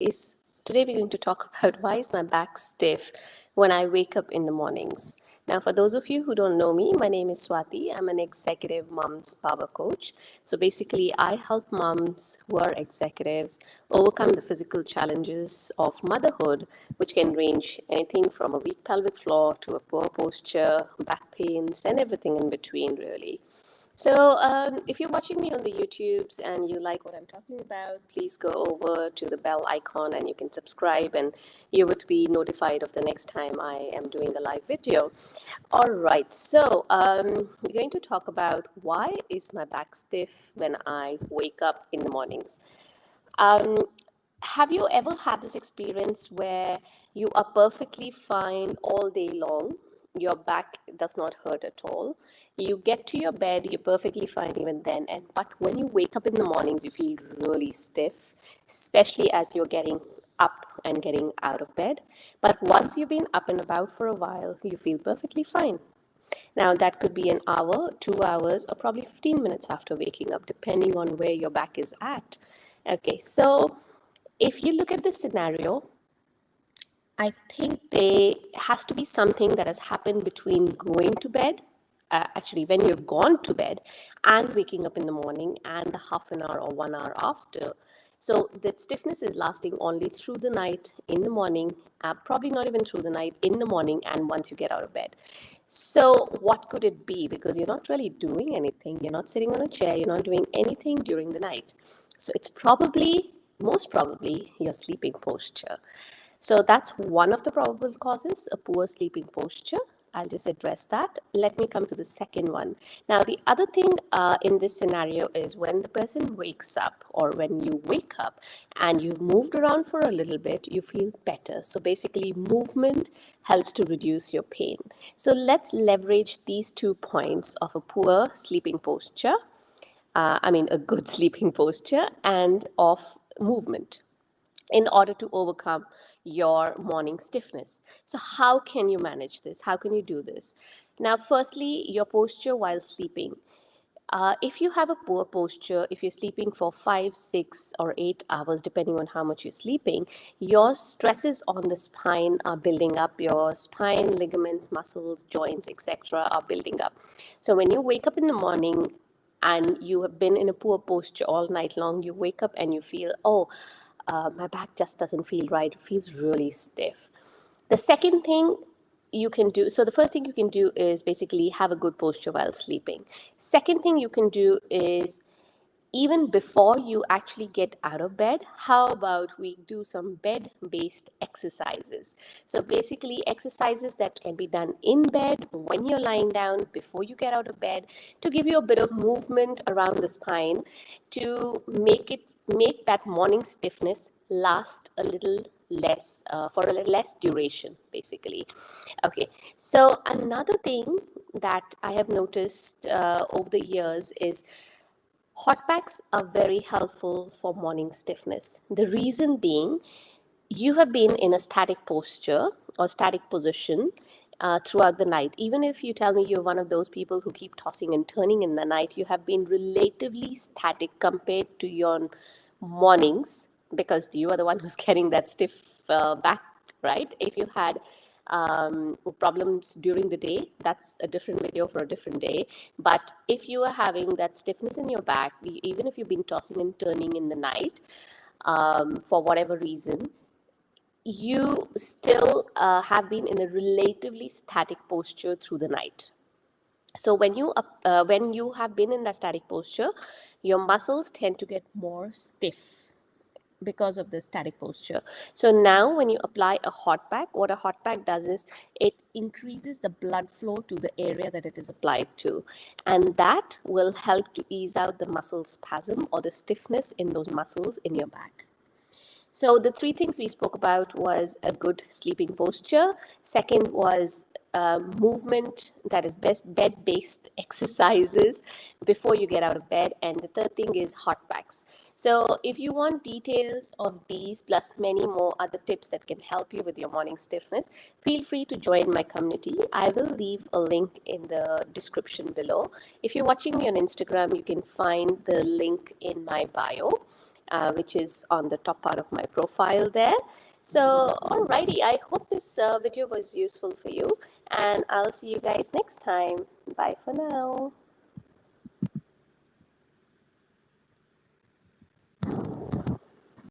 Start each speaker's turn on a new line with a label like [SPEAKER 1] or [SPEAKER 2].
[SPEAKER 1] is today we're going to talk about why is my back stiff when I wake up in the mornings. Now, for those of you who don't know me, my name is Swati. I'm an executive mom's power coach. So basically, I help moms who are executives overcome the physical challenges of motherhood, which can range anything from a weak pelvic floor to a poor posture, back pains, and everything in between, really. So, if you're watching me on the YouTubes and you like what I'm talking about, please go over to the bell icon and you can subscribe, and you would be notified of the next time I am doing a live video. All right, so we're going to talk about why is my back stiff when I wake up in the mornings. Um, have you ever had this experience where you are perfectly fine all day long? Your back does not hurt at all. You get to your bed, you're perfectly fine even then. And but when you wake up in the mornings, you feel really stiff, especially as you're getting up and getting out of bed. But once you've been up and about for a while, you feel perfectly fine. Now, that could be an hour, 2 hours, or probably 15 minutes after waking up, depending on where your back is at. Okay, so if you look at this scenario, I think there has to be something that has happened between going to bed, actually, when you've gone to bed, and waking up in the morning and the half an hour or 1 hour after. So that stiffness is lasting only through the night, in the morning, probably not even through the night, in the morning, and once you get out of bed. So, what could it be? Because you're not really doing anything, you're not sitting on a chair, you're not doing anything during the night. So, it's probably, most probably, your sleeping posture. So that's one of the probable causes, a poor sleeping posture. I'll just address that. Let me come to the second one. Now, the other thing in this scenario is when the person wakes up or when you wake up and you've moved around for a little bit, you feel better. So basically, movement helps to reduce your pain. So let's leverage these 2 points of a poor sleeping posture, a good sleeping posture, and of movement in order to overcome your morning stiffness. So, how can you manage this? How can you do this? Now, firstly, your posture while sleeping. If you have a poor posture, if you're sleeping for 5, 6, or 8 hours, depending on how much you're sleeping, your stresses on the spine are building up. Your spine, ligaments, muscles, joints, etc., are building up. So, when you wake up in the morning and you have been in a poor posture all night long, you wake up and you feel, oh, my back just doesn't feel right, it feels really stiff. The second thing you can do, so the first thing you can do is basically have a good posture while sleeping. Second thing you can do is even before you actually get out of bed, how about we do some bed based exercises? So, basically, exercises that can be done in bed when you're lying down before you get out of bed to give you a bit of movement around the spine to make that morning stiffness last a little less for a little less duration, basically. Okay, so another thing that I have noticed over the years is hot packs are very helpful for morning stiffness. The reason being, you have been in a static posture or static position throughout the night. Even if you tell me you're one of those people who keep tossing and turning in the night, you have been relatively static compared to your mornings because you are the one who's getting that stiff back, right? If you had problems during the day, that's a different video for a different day. But if you are having that stiffness in your back, even if you've been tossing and turning in the night for whatever reason, you still have been in a relatively static posture through the night. So when you have been in that static posture, your muscles tend to get more stiff because of the static posture. So now when you apply a hot pack, what a hot pack does is it increases the blood flow to the area that it is applied to. And that will help to ease out the muscle spasm or the stiffness in those muscles in your back. So the three things we spoke about was a good sleeping posture. Second was movement, that is best bed-based exercises before you get out of bed. And the third thing is hot packs. So if you want details of these plus many more other tips that can help you with your morning stiffness, feel free to join my community. I will leave a link in the description below. If you're watching me on Instagram, you can find the link in my bio. which is on the top part of my profile there. So, alrighty, I hope this video was useful for you, and I'll see you guys next time. Bye for now.